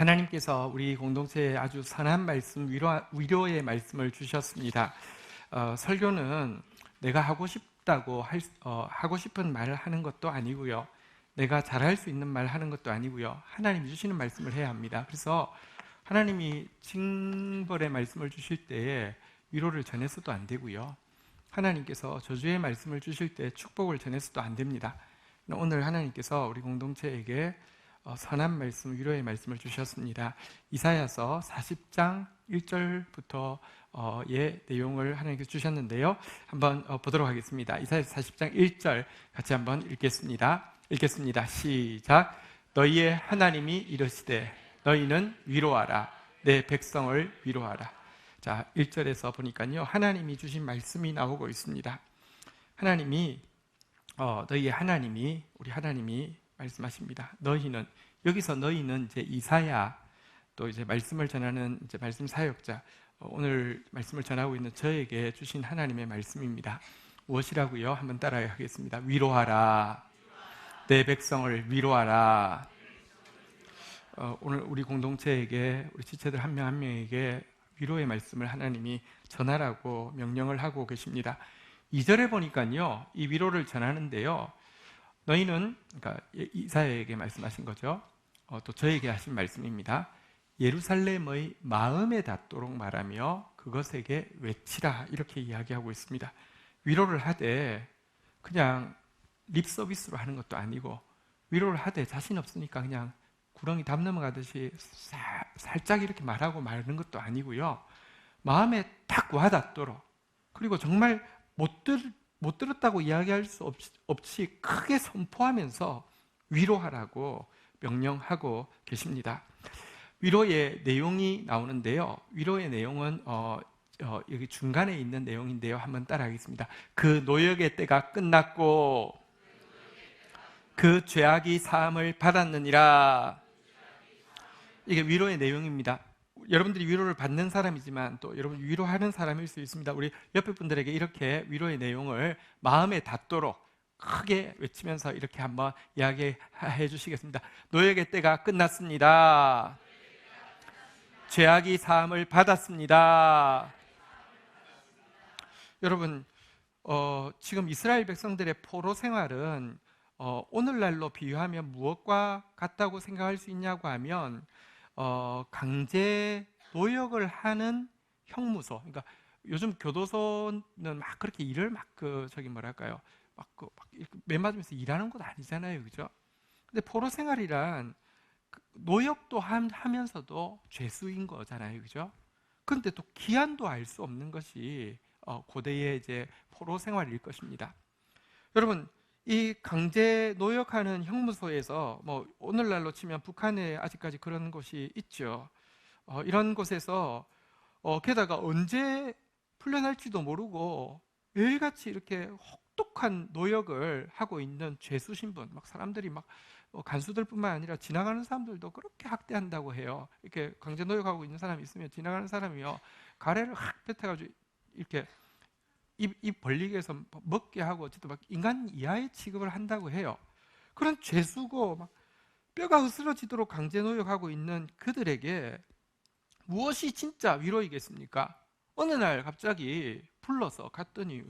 하나님께서 우리 공동체에 아주 선한 말씀, 위로의 말씀을 주셨습니다. 설교는 내가 하고 싶다고 하고 싶은 말을 하는 것도 아니고요, 내가 잘할 수 있는 말 하는 것도 아니고요, 하나님이 주시는 말씀을 해야 합니다. 그래서 하나님이 징벌의 말씀을 주실 때에 위로를 전해서도 안 되고요, 하나님께서 저주의 말씀을 주실 때 축복을 전해서도 안 됩니다. 오늘 하나님께서 우리 공동체에게 선한 말씀, 위로의 말씀을 주셨습니다. 이사야서 40장 1절부터의 내용을 하나님께서 주셨는데요, 한번 보도록 하겠습니다. 이사야서 40장 1절 같이 한번 읽겠습니다. 시작. 너희의 하나님이 이르시되 너희는 위로하라, 내 백성을 위로하라. 자, 1절에서 보니까요, 하나님이 주신 말씀이 나오고 있습니다. 하나님이 너희의 하나님이, 우리 하나님이 말씀하십니다. 너희는, 여기서 너희는 이제 이사야, 또 이제 말씀을 전하는 이제 말씀 사역자, 오늘 말씀을 전하고 있는 저에게 주신 하나님의 말씀입니다. 무엇이라고요? 한번 따라야 하겠습니다. 위로하라, 내 백성을 위로하라. 오늘 우리 공동체에게, 우리 지체들 한 명 한 명에게 위로의 말씀을 하나님이 전하라고 명령을 하고 계십니다. 2절에 보니까요, 이 위로를 전하는데요, 너희는, 그러니까 이사야에게 말씀하신 거죠. 또 저에게 하신 말씀입니다. 예루살렘의 마음에 닿도록 말하며 그것에게 외치라, 이렇게 이야기하고 있습니다. 위로를 하되 그냥 립 서비스로 하는 것도 아니고, 위로를 하되 자신 없으니까 그냥 구렁이 담 넘어가듯이 살짝 이렇게 말하고 마는 것도 아니고요, 마음에 딱 와닿도록, 그리고 정말 못 들었다고 이야기할 수 없이 크게 선포하면서 위로하라고 명령하고 계십니다. 위로의 내용이 나오는데요, 위로의 내용은 여기 중간에 있는 내용인데요, 한번 따라하겠습니다. 그 노역의 때가 끝났고 그 죄악이 사함을 받았느니라. 이게 위로의 내용입니다. 여러분들이 위로를 받는 사람이지만 또 여러분 위로하는 사람일 수 있습니다. 우리 옆에 분들에게 이렇게 위로의 내용을 마음에 닿도록 크게 외치면서 이렇게 한번 이야기해 주시겠습니다. 노역의 때가 끝났습니다. 죄악이 사함을 받았습니다. 여러분, 지금 이스라엘 백성들의 포로 생활은 오늘날로 비유하면 무엇과 같다고 생각할 수 있냐고 하면, 강제 노역을 하는 형무소. 그러니까 요즘 교도소는 막 그렇게 일을 맨 맞으면서 일하는 곳 아니잖아요, 그죠? 근데 포로 생활이란 노역도 하면서도 죄수인 거잖아요, 그죠? 그런데 또 기한도 알 수 없는 것이 고대의 이제 포로 생활일 것입니다. 여러분, 이 강제 노역하는 형무소에서, 오늘날로 치면 북한에 아직까지 그런 곳이 있죠. 이런 곳에서 게다가 언제 풀려날지도 모르고 매일같이 이렇게 혹독한 노역을 하고 있는 죄수 신분, 사람들이 간수들뿐만 아니라 지나가는 사람들도 그렇게 학대한다고 해요. 이렇게 강제 노역하고 있는 사람이 있으면 지나가는 사람이요, 가래를 확 뱉어가지고 이렇게 입 벌리게 해서 먹게 하고, 어쨌든 인간 이하의 취급을 한다고 해요. 그런 죄수고 뼈가 으스러지도록 강제 노역하고 있는 그들에게 무엇이 진짜 위로이겠습니까? 어느 날 갑자기 불러서 갔더니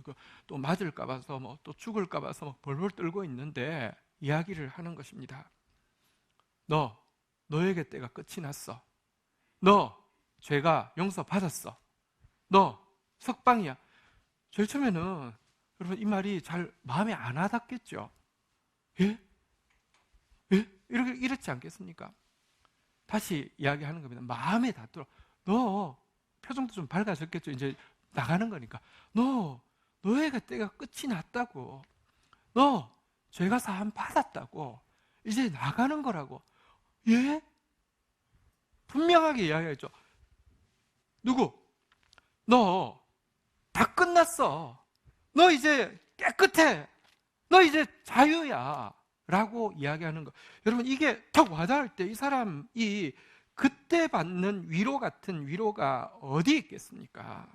또 맞을까 봐서 또 죽을까 봐서 벌벌 떨고 있는데 이야기를 하는 것입니다. 너에게 때가 끝이 났어. 너 죄가 용서받았어. 너 석방이야. 제일 처음에는 여러분 이 말이 잘 마음에 안 와닿겠죠. 예? 이렇지 않겠습니까? 다시 이야기하는 겁니다. 마음에 닿도록. 너 표정도 좀 밝아졌겠죠. 이제 나가는 거니까. 너에게 때가 끝이 났다고. 너 죄가 사함 받았다고. 이제 나가는 거라고. 예? 분명하게 이야기했죠. 누구? 너 다 끝났어. 너 이제 깨끗해. 너 이제 자유야. 라고 이야기하는 거. 여러분, 이게 딱 와닿을 때 이 사람이 그때 받는 위로 같은 위로가 어디 있겠습니까?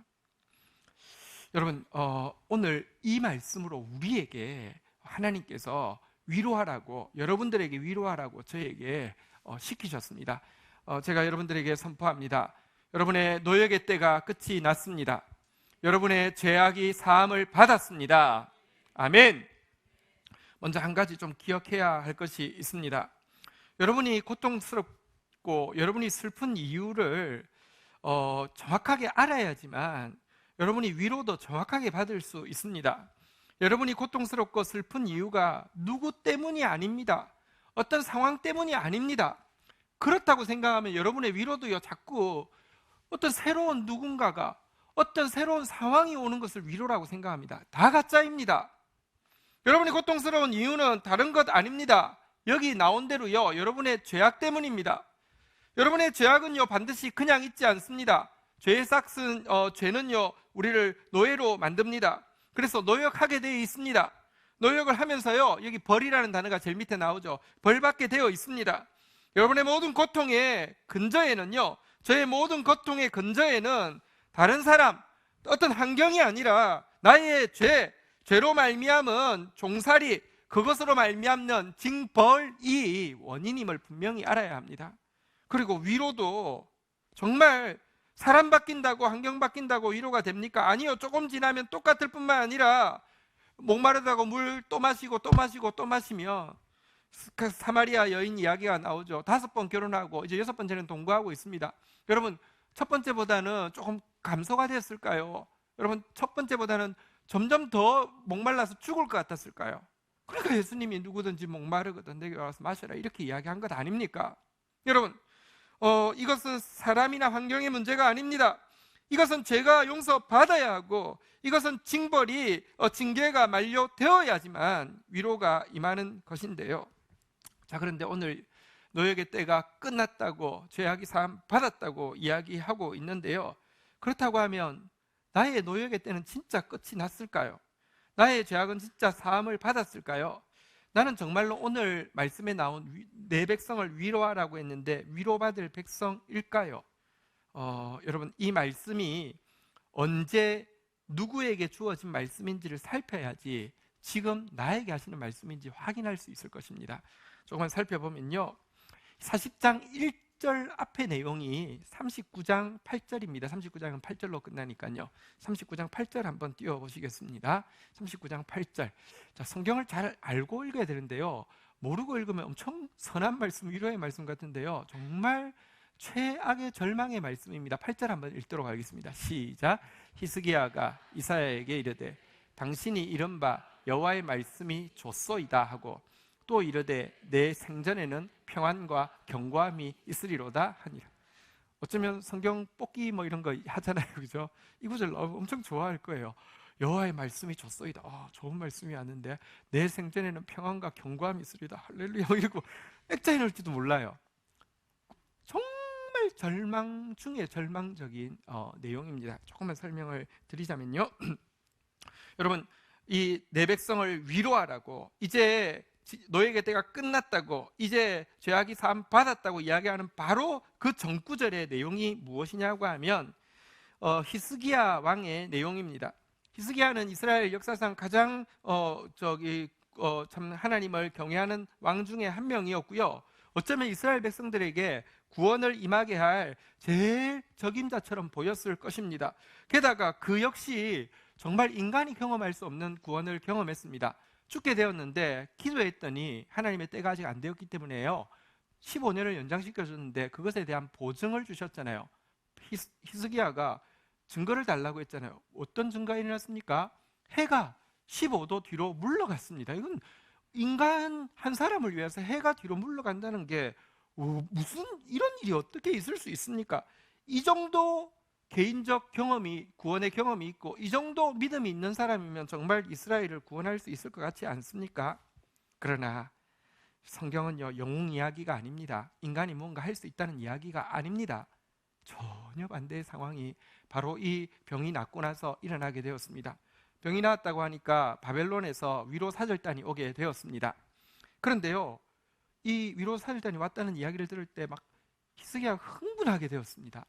여러분, 오늘 이 말씀으로 우리에게 하나님께서 위로하라고, 여러분들에게 위로하라고 저에게 시키셨습니다. 제가 여러분들에게 선포합니다. 여러분의 노역의 때가 끝이 났습니다. 여러분의 죄악이 사함을 받았습니다. 아멘. 먼저 한 가지 좀 기억해야 할 것이 있습니다. 여러분이 고통스럽고 여러분이 슬픈 이유를 정확하게 알아야지만 여러분이 위로도 정확하게 받을 수 있습니다. 여러분이 고통스럽고 슬픈 이유가 누구 때문이 아닙니다. 어떤 상황 때문이 아닙니다. 그렇다고 생각하면 여러분의 위로도요, 자꾸 어떤 새로운 누군가가, 어떤 새로운 상황이 오는 것을 위로라고 생각합니다. 다 가짜입니다. 여러분이 고통스러운 이유는 다른 것 아닙니다. 여기 나온 대로요, 여러분의 죄악 때문입니다. 여러분의 죄악은요, 반드시 그냥 있지 않습니다. 죄의 싹은 죄는요, 우리를 노예로 만듭니다. 그래서 노역하게 되어 있습니다. 노역을 하면서요, 여기 벌이라는 단어가 제일 밑에 나오죠. 벌받게 되어 있습니다. 여러분의 모든 고통의 근저에는요, 저의 모든 고통의 근저에는 다른 사람, 어떤 환경이 아니라 나의 죄로 말미암은 종살이, 그것으로 말미암는 징벌이 원인임을 분명히 알아야 합니다. 그리고 위로도 정말 사람 바뀐다고, 환경 바뀐다고 위로가 됩니까? 아니요. 조금 지나면 똑같을 뿐만 아니라 목마르다고 물 또 마시고 또 마시고 또 마시면, 사마리아 여인 이야기가 나오죠. 5번 결혼하고 이제 6번째는 동거하고 있습니다. 여러분, 첫 번째보다는 조금 감소가 됐을까요? 여러분, 첫 번째보다는 점점 더 목말라서 죽을 것 같았을까요? 그러니까 예수님이 누구든지 목마르거든 내게 와서 마셔라, 이렇게 이야기한 것 아닙니까? 여러분, 이것은 사람이나 환경의 문제가 아닙니다. 이것은 죄가 용서받아야 하고, 이것은 징벌이, 징계가 만료되어야지만 위로가 임하는 것인데요. 자, 그런데 오늘 노역의 때가 끝났다고, 죄악이 사함 받았다고 이야기하고 있는데요. 그렇다고 하면 나의 노역의 때는 진짜 끝이 났을까요? 나의 죄악은 진짜 사함을 받았을까요? 나는 정말로 오늘 말씀에 나온 내 백성을 위로하라고 했는데 위로받을 백성일까요? 여러분, 이 말씀이 언제 누구에게 주어진 말씀인지를 살펴야지 지금 나에게 하시는 말씀인지 확인할 수 있을 것입니다. 조금만 살펴보면요, 40장 1절 앞의 내용이 39장 8절입니다. 39장은 8절로 끝나니까요. 39장 8절 한번 띄워보시겠습니다. 39장 8절. 자, 성경을 잘 알고 읽어야 되는데요, 모르고 읽으면 엄청 선한 말씀, 위로의 말씀 같은데요, 정말 최악의 절망의 말씀입니다. 8절 한번 읽도록 하겠습니다. 시작. 히스기야가 이사야에게 이르되 당신이 이른 바 여호와의 말씀이 좋소이다 하고 또 이르되 내 생전에는 평안과 견고함이 있으리로다 하니라. 어쩌면 성경 뽑기 뭐 이런 거 하잖아요, 그죠? 이 구절 엄청 좋아할 거예요. 여호와의 말씀이 좋소이다. 좋은 말씀이 왔는데 내 생전에는 평안과 견고함이 있으리다. 할렐루야. 이러고 액자에 넣을지도 몰라요. 정말 절망 중에 절망적인 내용입니다. 조금만 설명을 드리자면요, 여러분, 이 내 백성을 위로하라고, 이제 노역의 때가 끝났다고, 이제 죄악이 사함 받았다고 이야기하는 바로 그 전구절의 내용이 무엇이냐고 하면 히스기야 왕의 내용입니다. 히스기야는 이스라엘 역사상 가장 참 하나님을 경외하는 왕 중에 한 명이었고요, 어쩌면 이스라엘 백성들에게 구원을 임하게 할 제일 적임자처럼 보였을 것입니다. 게다가 그 역시 정말 인간이 경험할 수 없는 구원을 경험했습니다. 죽게 되었는데 기도했더니 하나님의 때가 아직 안 되었기 때문에요, 15년을 연장시켜줬는데 그것에 대한 보증을 주셨잖아요. 히스기야가 증거를 달라고 했잖아요. 어떤 증거가 일어났습니까? 해가 15도 뒤로 물러갔습니다. 이건 인간 한 사람을 위해서 해가 뒤로 물러간다는 게 무슨 이런 일이 어떻게 있을 수 있습니까? 이 정도 개인적 경험이, 구원의 경험이 있고 이 정도 믿음이 있는 사람이면 정말 이스라엘을 구원할 수 있을 것 같지 않습니까? 그러나 성경은요, 영웅 이야기가 아닙니다. 인간이 뭔가 할 수 있다는 이야기가 아닙니다. 전혀 반대의 상황이 바로 이 병이 낫고 나서 일어나게 되었습니다. 병이 나았다고 하니까 바벨론에서 위로 사절단이 오게 되었습니다. 그런데요, 이 위로 사절단이 왔다는 이야기를 들을 때 막 히스기야가 흥분하게 되었습니다.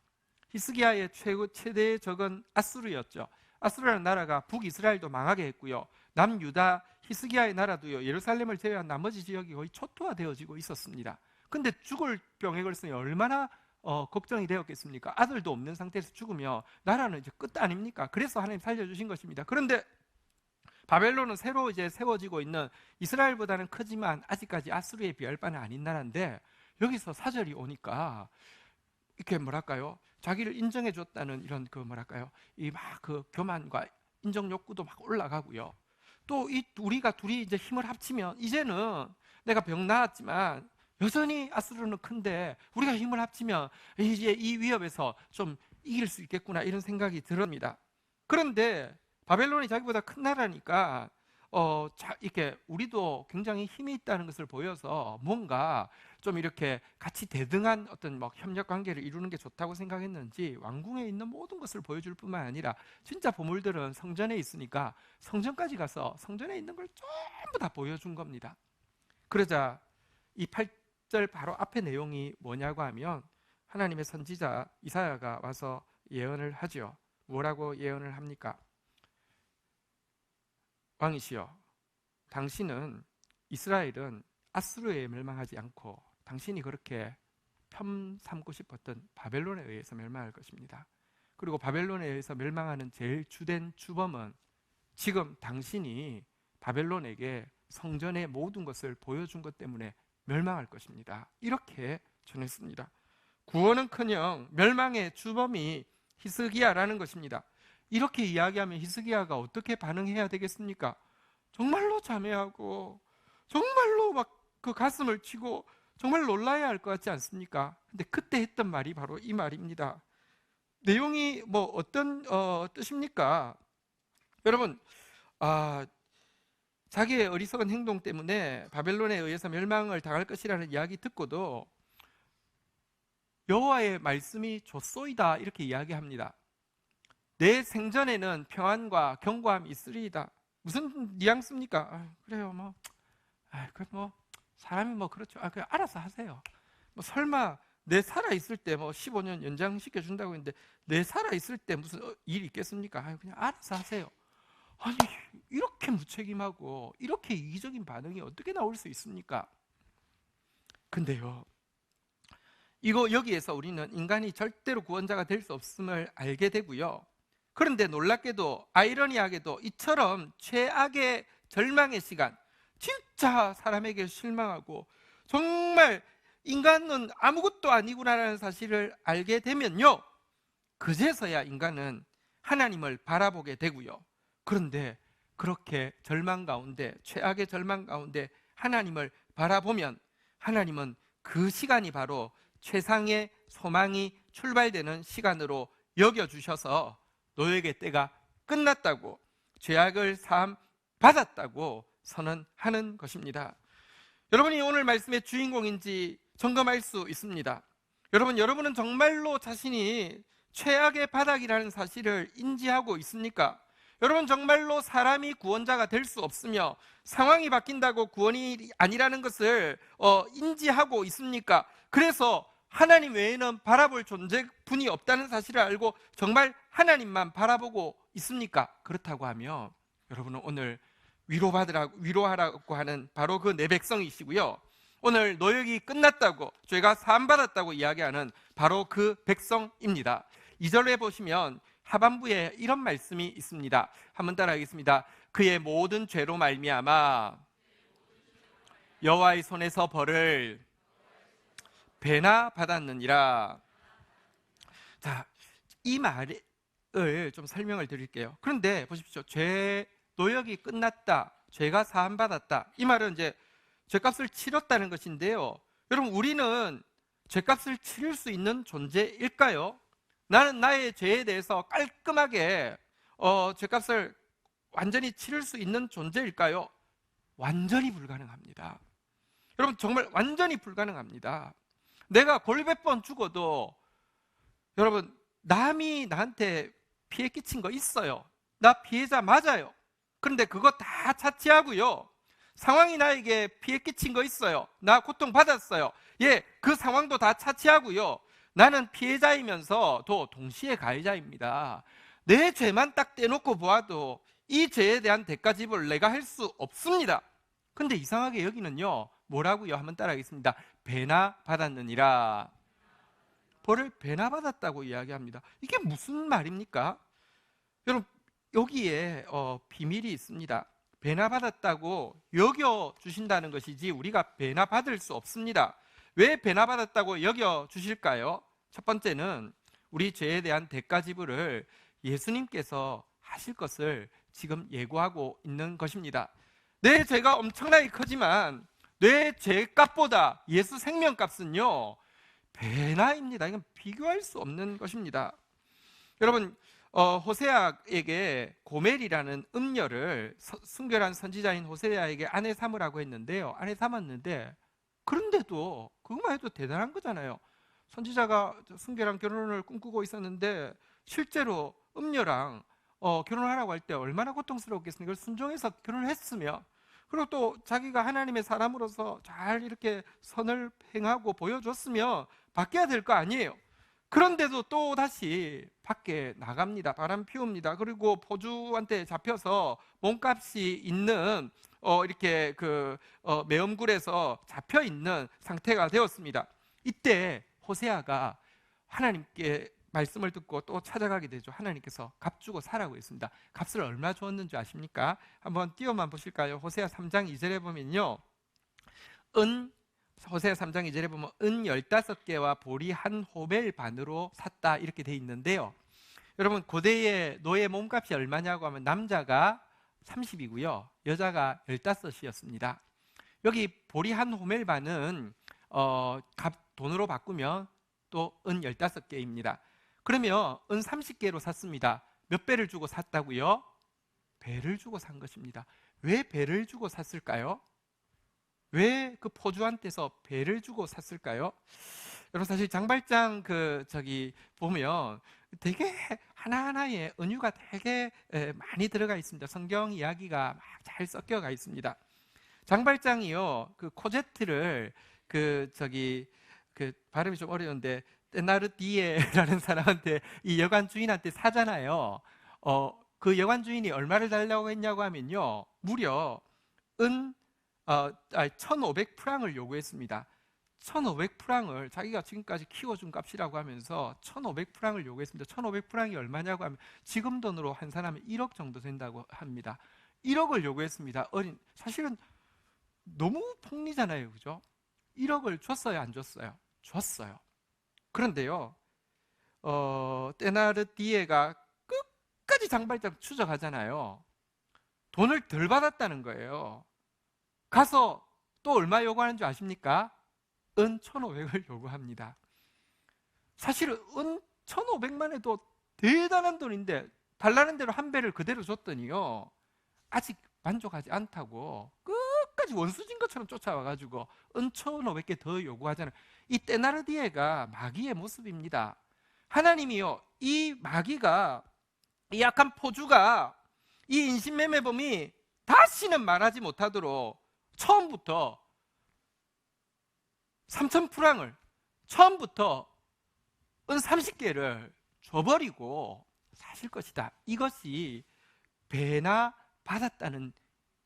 히스기야의 최대의 적은 아수르였죠. 아수르라는 나라가 북이스라엘도 망하게 했고요, 남유다 히스기야의 나라도요, 예루살렘을 제외한 나머지 지역이 거의 초토화되어지고 있었습니다. 근데 죽을 병에 걸렸으니 얼마나 걱정이 되었겠습니까? 아들도 없는 상태에서 죽으면 나라는 이제 끝 아닙니까? 그래서 하나님 살려주신 것입니다. 그런데 바벨론은 새로 이제 세워지고 있는 이스라엘보다는 크지만 아직까지 아수르에 비할 바는 아닌 나라인데, 여기서 사절이 오니까 이렇게 뭐랄까요? 자기를 인정해 줬다는 이런 그 뭐랄까요? 이 막 그 교만과 인정 욕구도 막 올라가고요. 또 이 우리가 둘이 이제 힘을 합치면 이제는 내가 병 나았지만 여전히 아수르는 큰데 우리가 힘을 합치면 이제 이 위협에서 좀 이길 수 있겠구나, 이런 생각이 들었습니다. 그런데 바벨론이 자기보다 큰 나라니까 이렇게 우리도 굉장히 힘이 있다는 것을 보여서 뭔가 좀 이렇게 같이 대등한 어떤 뭐 협력 관계를 이루는 게 좋다고 생각했는지 왕궁에 있는 모든 것을 보여줄 뿐만 아니라 진짜 보물들은 성전에 있으니까 성전까지 가서 성전에 있는 걸 전부 다 보여준 겁니다. 그러자 이 8절 바로 앞에 내용이 뭐냐고 하면 하나님의 선지자 이사야가 와서 예언을 하죠. 뭐라고 예언을 합니까? 왕이시여, 당신은 이스라엘은 아수르에 멸망하지 않고 당신이 그렇게 편 삼고 싶었던 바벨론에 의해서 멸망할 것입니다. 그리고 바벨론에 의해서 멸망하는 제일 주된 주범은 지금 당신이 바벨론에게 성전의 모든 것을 보여준 것 때문에 멸망할 것입니다. 이렇게 전했습니다. 구원은커녕 멸망의 주범이 히스기야라는 것입니다. 이렇게 이야기하면 히스기야가 어떻게 반응해야 되겠습니까? 정말로 자매하고 정말로 막 그 가슴을 치고 정말 놀라야 할 것 같지 않습니까? 근데 그때 했던 말이 바로 이 말입니다. 내용이 뭐 어떤 뜻입니까? 여러분, 자기의 어리석은 행동 때문에 바벨론에 의해서 멸망을 당할 것이라는 이야기 듣고도 여호와의 말씀이 좋소이다, 이렇게 이야기합니다. 내 생전에는 평안과 견고함이 있으리이다. 무슨 뉘앙스입니까? 그래요, 사람이 뭐 그렇죠. 그냥 알아서 하세요. 뭐 설마 내 살아 있을 때 뭐 15년 연장시켜 준다고 했는데 내 살아 있을 때 무슨 일이 있겠습니까? 그냥 알아서 하세요. 아니, 이렇게 무책임하고 이렇게 이기적인 반응이 어떻게 나올 수 있습니까? 근데요, 여기에서 우리는 인간이 절대로 구원자가 될 수 없음을 알게 되고요. 그런데 놀랍게도 아이러니하게도 이처럼 최악의 절망의 시간, 진짜 사람에게 실망하고 정말 인간은 아무것도 아니구나라는 사실을 알게 되면요, 그제서야 인간은 하나님을 바라보게 되고요. 그런데 그렇게 절망 가운데, 최악의 절망 가운데 하나님을 바라보면 하나님은 그 시간이 바로 최상의 소망이 출발되는 시간으로 여겨주셔서 너에게 때가 끝났다고, 죄악을 사함 받았다고 선언하는 것입니다. 여러분이 오늘 말씀의 주인공인지 점검할 수 있습니다. 여러분은 정말로 자신이 최악의 바닥이라는 사실을 인지하고 있습니까? 여러분, 정말로 사람이 구원자가 될 수 없으며 상황이 바뀐다고 구원이 아니라는 것을 인지하고 있습니까? 그래서 하나님 외에는 바라볼 존재분이 없다는 사실을 알고 정말 하나님만 바라보고 있습니까? 그렇다고 하면 여러분은 오늘 위로하라고 하는 바로 그 내 백성이시고요, 오늘 노역이 끝났다고, 죄가 사함받았다고 이야기하는 바로 그 백성입니다. 2절에 보시면 하반부에 이런 말씀이 있습니다. 한번 따라하겠습니다. 그의 모든 죄로 말미암아 여호와의 손에서 벌을 배나 받았느니라. 자, 이 말을 좀 설명을 드릴게요. 그런데 보십시오. 노역이 끝났다, 죄가 사함받았다, 이 말은 이제 죄값을 치렀다는 것인데요, 여러분, 우리는 죄값을 치를 수 있는 존재일까요? 나는 나의 죄에 대해서 깔끔하게 죄값을 완전히 치를 수 있는 존재일까요? 완전히 불가능합니다. 여러분, 정말 완전히 불가능합니다. 내가 골몇 번 죽어도 여러분, 남이 나한테 피해 끼친 거 있어요. 나 피해자 맞아요. 그런데 그거 다 차치하고요, 상황이 나에게 피해 끼친 거 있어요. 나 고통받았어요. 그 상황도 다 차치하고요, 나는 피해자이면서도 동시에 가해자입니다. 내 죄만 딱 떼놓고 보아도 이 죄에 대한 대가 지불을 내가 할 수 없습니다. 근데 이상하게 여기는요, 뭐라고요? 한번 따라하겠습니다. 배나 받았느니라. 벌을 배나 받았다고 이야기합니다. 이게 무슨 말입니까? 여러분, 여기에 비밀이 있습니다. 배나 받았다고 여겨 주신다는 것이지 우리가 배나 받을 수 없습니다. 왜 배나 받았다고 여겨 주실까요? 첫 번째는 우리 죄에 대한 대가 지불을 예수님께서 하실 것을 지금 예고하고 있는 것입니다. 내 죄가 엄청나게 크지만 내 죄값보다 예수 생명값은요 배나입니다. 이건 비교할 수 없는 것입니다. 여러분, 호세아에게 고멜이라는 음녀를 순결한 선지자인 호세아에게 아내 삼으라고 했는데요, 아내 삼았는데 그런데도 그것만 해도 대단한 거잖아요. 선지자가 순결한 결혼을 꿈꾸고 있었는데 실제로 음녀랑 결혼하라고 할 때 얼마나 고통스러웠겠습니까? 그걸 순종해서 결혼을 했으며, 그리고 또 자기가 하나님의 사람으로서 잘 이렇게 선을 행하고 보여줬으며 바뀌어야 될 거 아니에요. 그런데도 또 다시 밖에 나갑니다. 바람 피웁니다. 그리고 포주한테 잡혀서 몸값이 있는 이렇게 매음굴에서 잡혀 있는 상태가 되었습니다. 이때 호세아가 하나님께 말씀을 듣고 또 찾아가게 되죠. 하나님께서 값 주고 사라고 했습니다. 값을 얼마 주었는지 아십니까? 한번 띄워만 보실까요? 호세아 3장 2절에 보면요, 호세아 3장 2절에 보면 은 15개와 보리 한 호멜 반으로 샀다 이렇게 돼 있는데요, 여러분, 고대의 노예 몸값이 얼마냐고 하면 남자가 30이고요 여자가 15이었습니다 여기 보리 한 호멜 반은 돈으로 바꾸면 또 은 15개입니다 그러면 은 30개로 샀습니다. 몇 배를 주고 샀다고요? 배를 주고 산 것입니다. 왜 배를 주고 샀을까요? 왜 그 포주한테서 배를 주고 샀을까요? 여러분, 사실 장발장 보면 되게 하나하나의 은유가 되게 많이 들어가 있습니다. 성경 이야기가 막 잘 섞여가 있습니다. 장발장이요, 그 코제트를 발음이 좀 어려운데 테나르디에라는 사람한테, 이 여관 주인한테 사잖아요. 그 여관 주인이 얼마를 달라고 했냐고 하면요, 무려 1,500프랑을 요구했습니다. 1,500프랑을 자기가 지금까지 키워준 값이라고 하면서 1,500프랑을 요구했습니다. 1,500프랑이 얼마냐고 하면 지금 돈으로 한 사람이 1억 정도 된다고 합니다. 1억을 요구했습니다. 사실은 너무 폭리잖아요, 그죠? 1억을 줬어요, 안 줬어요? 줬어요. 그런데요, 테나르디에가 끝까지 장발장 추적하잖아요. 돈을 덜 받았다는 거예요. 가서 또 얼마 요구하는 줄 아십니까? 은 1,500을 요구합니다. 사실은 은 1,500만 해도 대단한 돈인데 달라는 대로 한 배를 그대로 줬더니요, 아직 만족하지 않다고 끝까지 원수진 것처럼 쫓아와가지고 은 1,500개 더 요구하잖아요. 이 테나르디에가 마귀의 모습입니다. 하나님이요, 이 마귀가, 이 약한 포주가, 이 인신매매범이 다시는 말하지 못하도록 처음부터 3,000프랑을, 처음부터 은 30개를 줘버리고 사실 것이다. 이것이 배나 받았다는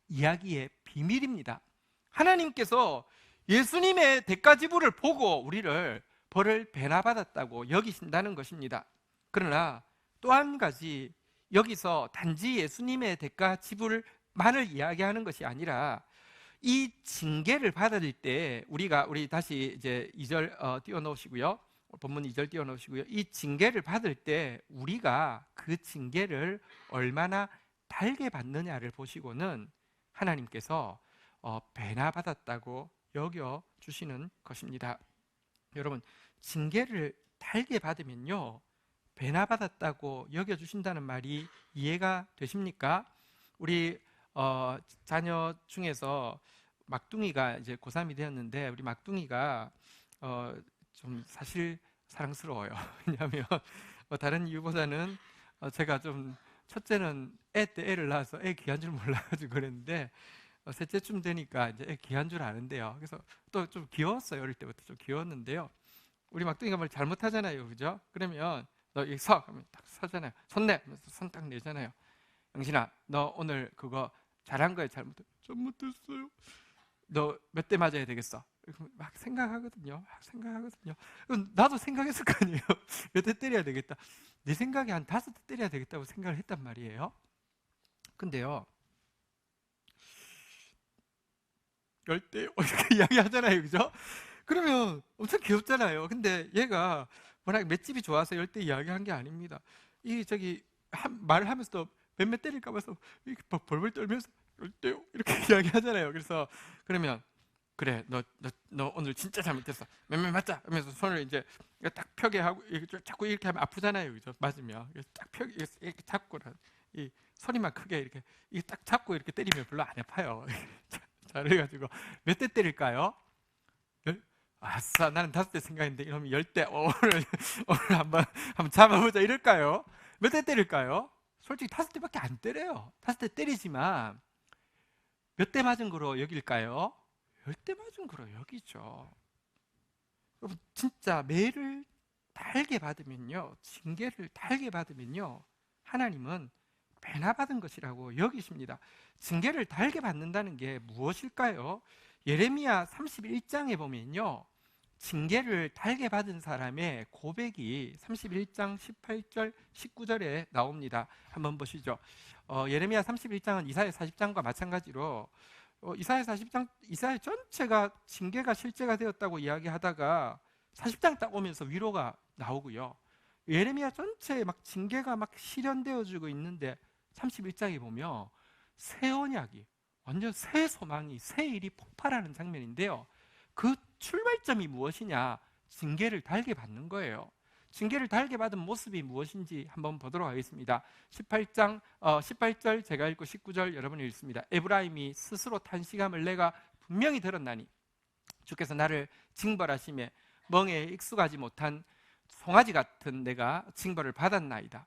이야기의 비밀입니다. 하나님께서 예수님의 대가 지불을 보고 우리를 벌을 배나 받았다고 여기신다는 것입니다. 그러나 또 한 가지, 여기서 단지 예수님의 대가 지불만을 이야기하는 것이 아니라 이 징계를 받을 때 우리 다시 이제 2절 띄워놓으시고요, 본문 2절 띄워놓으시고요, 이 징계를 받을 때 우리가 그 징계를 얼마나 달게 받느냐를 보시고는 하나님께서 배나 받았다고 여겨주시는 것입니다. 여러분, 징계를 달게 받으면요, 배나 받았다고 여겨주신다는 말이 이해가 되십니까? 우리 자녀 중에서 막둥이가 이제 고3이 되었는데, 우리 막둥이가 좀 사실 사랑스러워요. 왜냐하면 다른 이유보다는 제가 좀, 첫째는 애 때 애를 낳아서 애 귀한 줄 몰라가지고 그랬는데 셋째쯤 되니까 이제 애 귀한 줄 아는데요. 그래서 또 좀 귀여웠어요. 어릴 때부터 좀 귀여웠는데요. 우리 막둥이가 뭘 잘못하잖아요, 그죠? 그러면 너 여기 서 하면 딱 서잖아요. 손 내, 하면서 손 딱 내잖아요. 영신아, 너 오늘 그거 잘한 거야, 잘못했어요? 너 몇 대 맞아야 되겠어? 막 생각하거든요. 그럼 나도 생각했을 거 아니에요. 몇 대 때려야 되겠다. 내 생각에 한 5대 때려야 되겠다고 생각을 했단 말이에요. 근데요, 10대 이렇게 이야기하잖아요. 그죠? 그러면 엄청 귀엽잖아요. 근데 얘가 워낙 맷집이 좋아서 10대 이야기한 게 아닙니다. 말을 하면서도 몇몇 때릴까 봐서 이렇게 벌벌 떨면서 10대요 이렇게 이야기하잖아요. 그래서 그러면 그래, 너 오늘 진짜 잘못했어. 몇몇 맞자 하면서 손을 이제 딱 펴게 하고 자꾸 이렇게 하면 아프잖아요. 그죠? 맞으면 딱 펴게 이렇게 잡고 이 소리만 크게 이렇게 딱 잡고 이렇게 때리면 별로 안 아파요. 자, 그래가지고 몇 대 때릴까요? 아싸, 나는 5대 생각했는데 이러면 10대 오늘 한번 잡아보자 이럴까요? 몇 대 때릴까요? 솔직히 5대밖에 안 때려요. 5대 때리지만 몇 대 맞은 거로 여길까요? 10대 맞은 거로 여기죠. 여러분, 진짜 매를 달게 받으면요, 징계를 달게 받으면요, 하나님은 배나 받은 것이라고 여기십니다. 징계를 달게 받는다는 게 무엇일까요? 예레미야 31장에 보면요, 징계를 달게 받은 사람의 고백이 31장 18절 19절에 나옵니다. 한번 보시죠. 예레미야 31장은 이사야 40장과 마찬가지로 이사야 40장, 이사야 전체가 징계가 실제가 되었다고 이야기하다가 40장 딱 오면서 위로가 나오고요. 예레미야 전체에 막 징계가 막 실현되어지고 있는데 31장에 보면 새 언약이, 완전 새 소망이, 새 일이 폭발하는 장면인데요. 그 출발점이 무엇이냐? 징계를 달게 받는 거예요. 징계를 달게 받은 모습이 무엇인지 한번 보도록 하겠습니다. 18장 18절 제가 읽고 19절 여러분이 읽습니다. 에브라임이 스스로 탄식함을 내가 분명히 들었나니 주께서 나를 징벌하심에 멍에에 익숙하지 못한 송아지 같은 내가 징벌을 받았나이다.